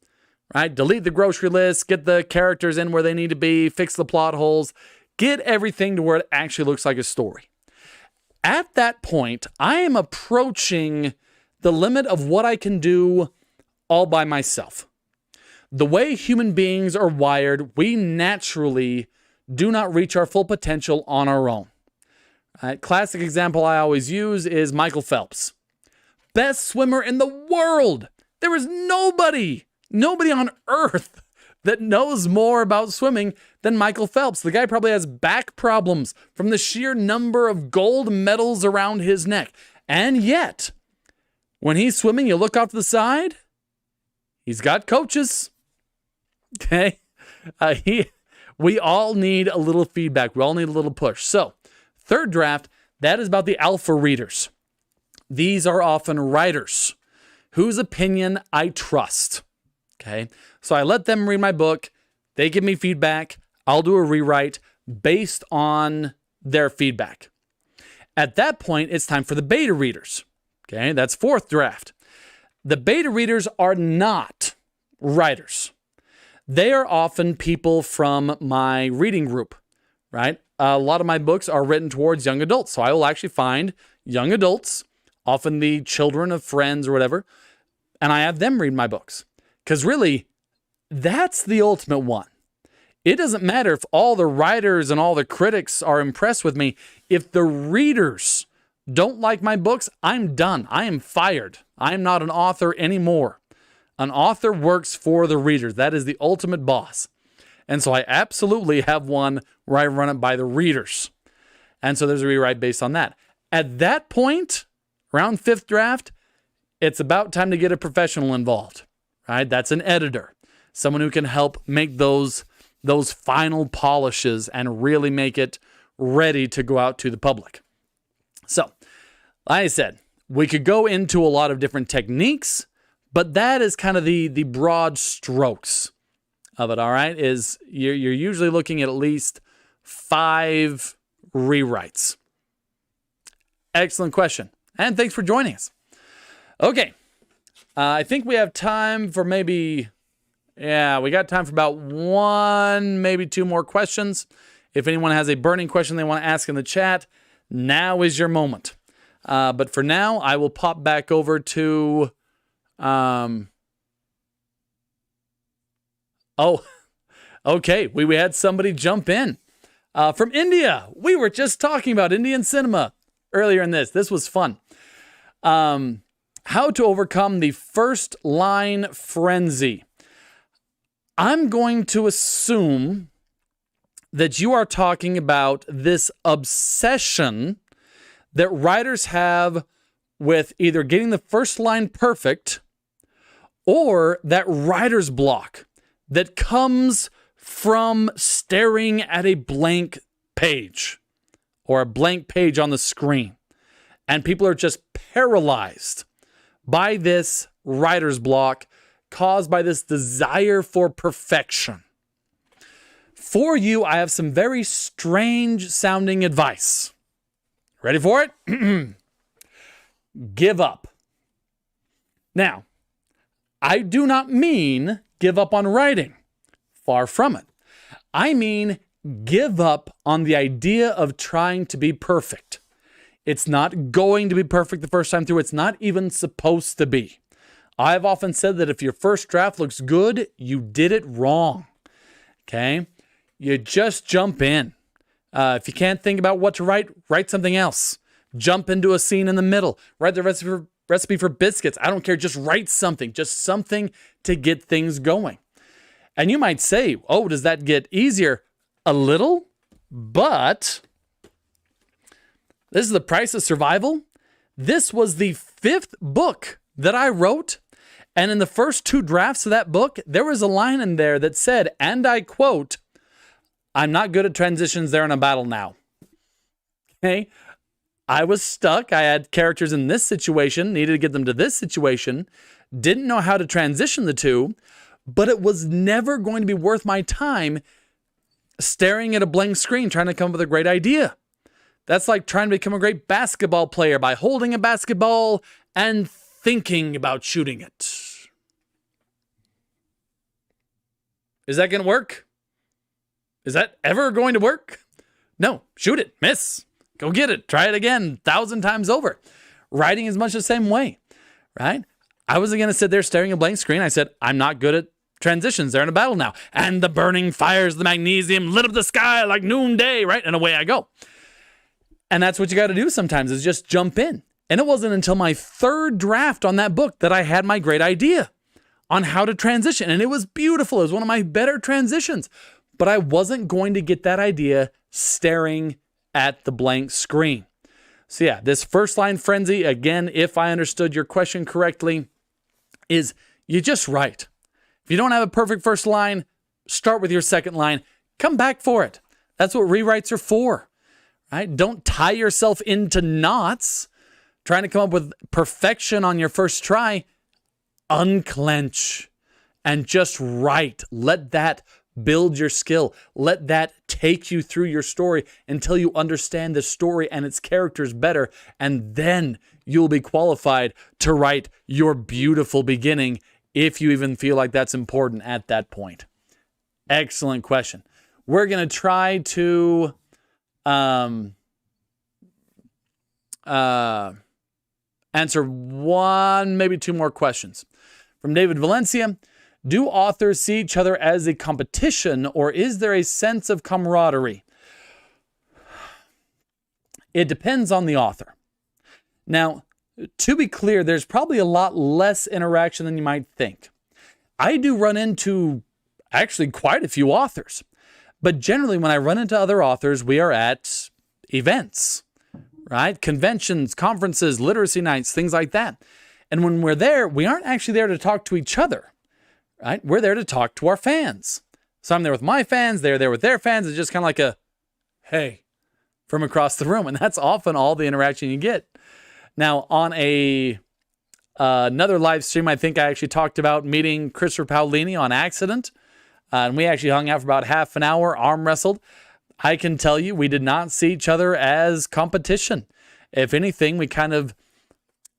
right? Delete the grocery list, get the characters in where they need to be, fix the plot holes, get everything to where it actually looks like a story. At that point, I am approaching the limit of what I can do all by myself. The way human beings are wired, we naturally do not reach our full potential on our own. Classic example I always use is Michael Phelps. Best swimmer in the world. There is nobody on earth that knows more about swimming than Michael Phelps. The guy probably has back problems from the sheer number of gold medals around his neck. And yet, when he's swimming, you look off to the side, he's got coaches. Okay? We all need a little feedback. We all need a little push. So, third draft, that is about the alpha readers. These are often writers whose opinion I trust. Okay? So I let them read my book. They give me feedback. I'll do a rewrite based on their feedback. At that point, it's time for the beta readers. Okay? That's fourth draft. The beta readers are not writers. They are often people from my reading group, right? A lot of my books are written towards young adults. So I will actually find young adults, often the children of friends or whatever, and I have them read my books. Because really, that's the ultimate one. It doesn't matter if all the writers and all the critics are impressed with me. If the readers don't like my books, I'm done. I am fired. I am not an author anymore. An author works for the readers. That is the ultimate boss. And so I absolutely have one where I run it by the readers. And so there's a rewrite based on that. At that point, around fifth draft, it's about time to get a professional involved, right? That's an editor, someone who can help make those final polishes and really make it ready to go out to the public. So, like I said, we could go into a lot of different techniques, but that is kind of the broad strokes of it, all right? Is you're usually looking at least 5 rewrites. Excellent question. And thanks for joining us. Okay. I think we have time for we got time for about 1, maybe 2 more questions. If anyone has a burning question they want to ask in the chat, now is your moment. But for now, I will pop back over to... okay. We had somebody jump in from India. We were just talking about Indian cinema earlier in this. This was fun. How to overcome the first line frenzy. I'm going to assume that you are talking about this obsession that writers have with either getting the first line perfect or that writer's block that comes from staring at a blank page or a blank page on the screen. And people are just paralyzed by this writer's block caused by this desire for perfection. For you, I have some very strange sounding advice. Ready for it? Give up. Now, I do not mean give up on writing. Far from it. I mean give up on the idea of trying to be perfect. It's not going to be perfect the first time through. It's not even supposed to be. I've often said that if your first draft looks good, you did it wrong. Okay? You just jump in. If you can't think about what to write, write something else. Jump into a scene in the middle. Write the recipe for biscuits. I don't care. Just write something. Just something to get things going. And you might say, oh, does that get easier? A little, but this is the price of survival. This was the 5th book that I wrote. And in the first 2 drafts of that book, there was a line in there that said, and I quote, I'm not good at transitions. They're in a battle now. Okay. I was stuck. I had characters in this situation, needed to get them to this situation, didn't know how to transition the two, but it was never going to be worth my time staring at a blank screen trying to come up with a great idea. That's like trying to become a great basketball player by holding a basketball and thinking about shooting it. Is that going to work? Is that ever going to work? No. Shoot it. Miss. Go get it. Try it again 1,000 times over. Writing is much the same way, right? I wasn't going to sit there staring at a blank screen. I said, I'm not good at transitions. They're in a battle now. And the burning fires, the magnesium lit up the sky like noonday, right? And away I go. And that's what you got to do sometimes is just jump in. And it wasn't until my 3rd draft on that book that I had my great idea on how to transition. And it was beautiful. It was one of my better transitions. But I wasn't going to get that idea staring at the blank screen. So yeah, this first line frenzy, again, if I understood your question correctly, is you just write. If you don't have a perfect first line, start with your second line. Come back for it. That's what rewrites are for, right? Don't tie yourself into knots trying to come up with perfection on your first try. Unclench and just write. Let that build your skill. Let that take you through your story until you understand the story and its characters better. And then you'll be qualified to write your beautiful beginning if you even feel like that's important at that point. Excellent question. We're going to try to answer 1, maybe 2 more questions. From David Valencia. Do authors see each other as a competition, or is there a sense of camaraderie? It depends on the author. Now, to be clear, there's probably a lot less interaction than you might think. I do run into actually quite a few authors, but generally when I run into other authors, we are at events, right? Conventions, conferences, literacy nights, things like that. And when we're there, we aren't actually there to talk to each other. Right? We're there to talk to our fans. So I'm there with my fans. They're there with their fans. It's just kind of like a, hey, from across the room. And that's often all the interaction you get. Now, on another live stream, I think I actually talked about meeting Christopher Paolini on accident. And we actually hung out for about half an hour, arm wrestled. I can tell you, we did not see each other as competition. If anything, we kind of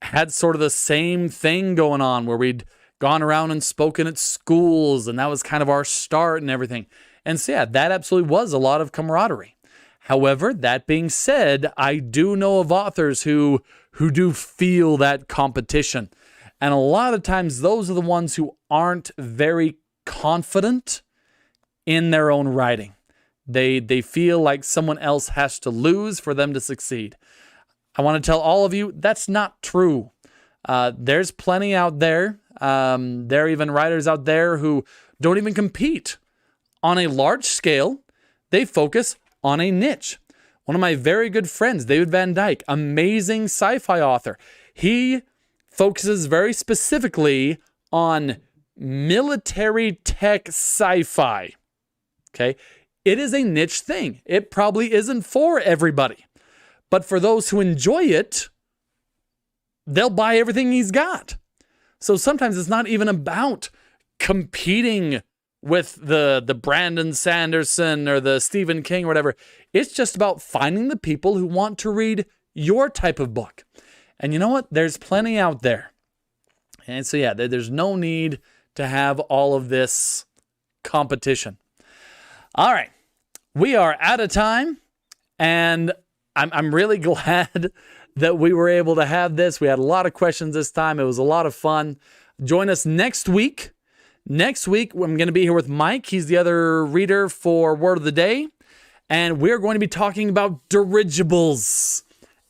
had sort of the same thing going on where we'd gone around and spoken at schools, and that was kind of our start and everything. And so, yeah, that absolutely was a lot of camaraderie. However, that being said, I do know of authors who do feel that competition. And a lot of times, those are the ones who aren't very confident in their own writing. They feel like someone else has to lose for them to succeed. I want to tell all of you, that's not true. There's plenty out there. There are even writers out there who don't even compete on a large scale. They focus on a niche. One of my very good friends, David Van Dyke, amazing sci-fi author. He focuses very specifically on military tech sci-fi. Okay. It is a niche thing. It probably isn't for everybody, but for those who enjoy it, they'll buy everything he's got. So sometimes it's not even about competing with the Brandon Sanderson or the Stephen King or whatever. It's just about finding the people who want to read your type of book. And you know what? There's plenty out there. And so, yeah, there's no need to have all of this competition. All right. we are out of time, and I'm really glad that we were able to have this. We had a lot of questions this time. It was a lot of fun. Join us next week. Next week, I'm going to be here with Mike. He's the other reader for Word of the Day. And we're going to be talking about dirigibles,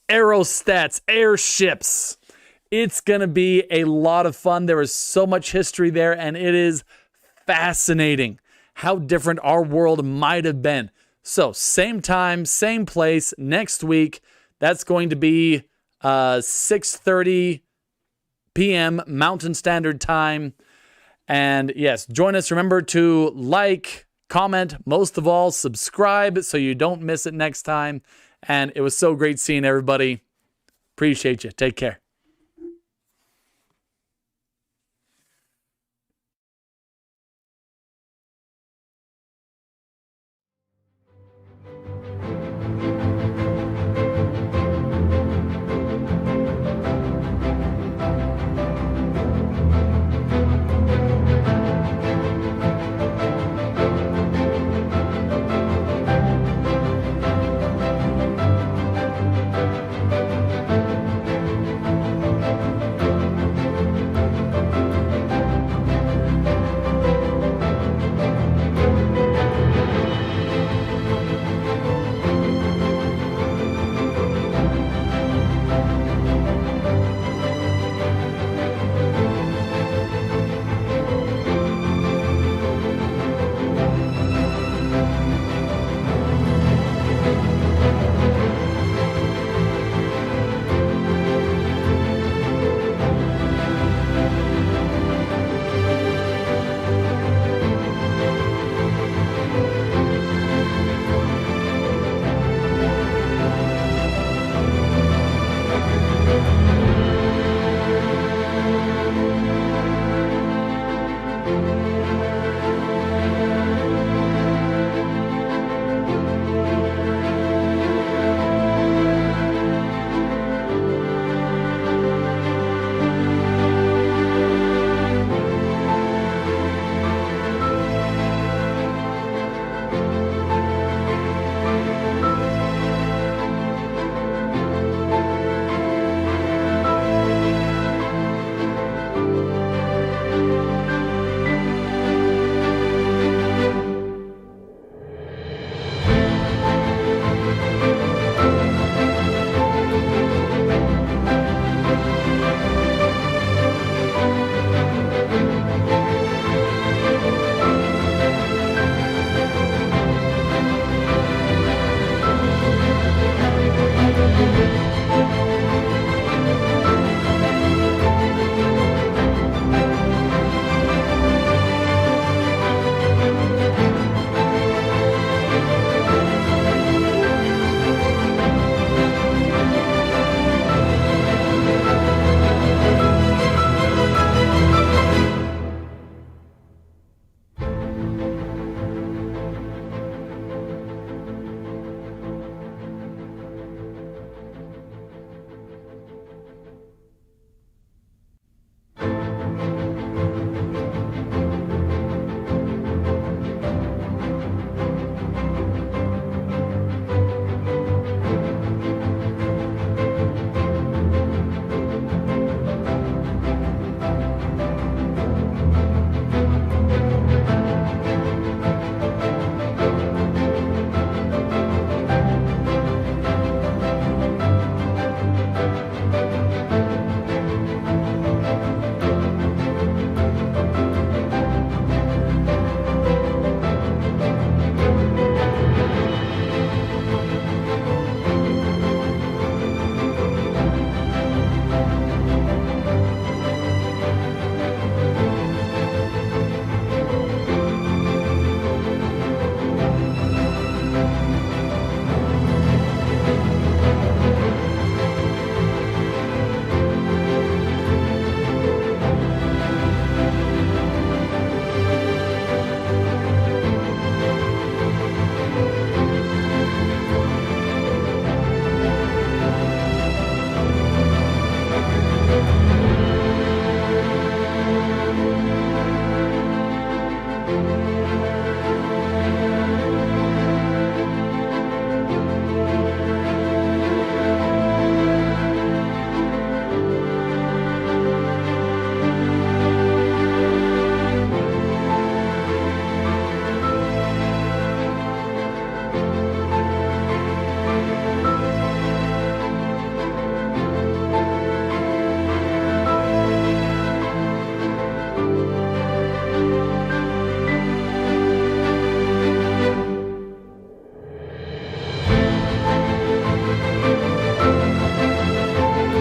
aerostats, airships. It's going to be a lot of fun. There is so much history there, and it is fascinating how different our world might have been. So, same time, same place, next week. That's going to be 6:30 p.m. Mountain Standard Time. And yes, join us. Remember to like, comment, most of all, subscribe so you don't miss it next time. And it was so great seeing everybody. Appreciate you. Take care.